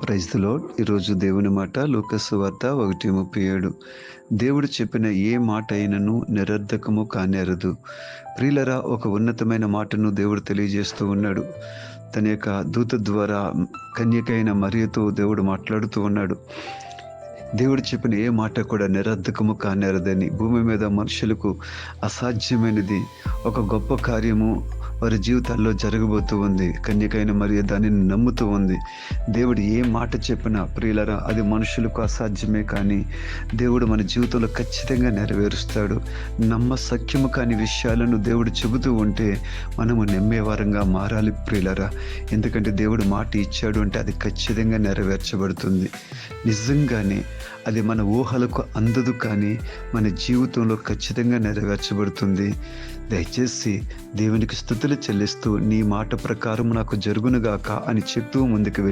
Praise the lord. ఈరోజు దేవుని మాట లూకా సువార్త 1:37. దేవుడు చెప్పిన ఏ మాట అయినను నిరర్ధకము కానేరదు. ప్రియులరా, ఒక ఉన్నతమైన మాటను దేవుడు తెలియజేస్తూ ఉన్నాడు. తన యొక్క దూత ద్వారా కన్యకైన మరియతో దేవుడు మాట్లాడుతూ ఉన్నాడు. దేవుడు చెప్పిన ఏ మాట కూడా నిరర్ధకము కానేరదని. భూమి మీద మనుషులకు అసాధ్యమైనది ఒక గొప్ప కార్యము వారి జీవితాల్లో జరగబోతూ ఉంది. కన్యకైన మరియ దానిని నమ్ముతూ ఉంది. దేవుడు ఏ మాట చెప్పినా ప్రియులరా, అది మనుషులకు అసాధ్యమే, కానీ దేవుడు మన జీవితంలో ఖచ్చితంగా నెరవేరుస్తాడు. నమ్మశక్యము కాని విషయాలను దేవుడు చెబుతూ ఉంటే మనము నమ్మేవారంగా మారాలి ప్రియులరా. ఎందుకంటే దేవుడు మాట ఇచ్చాడు అంటే అది ఖచ్చితంగా నెరవేర్చబడుతుంది. నిజంగానే అది మన ఊహలకు అందదు, కానీ మన జీవితంలో ఖచ్చితంగా నెరవేర్చబడుతుంది. దయచేసి దేవునికి స్తుతులు చెల్లిస్తూ నీ మాట ప్రకారం నాకు జరుగునుగాక అని చెప్తూ ముందుకు వెళ్ళి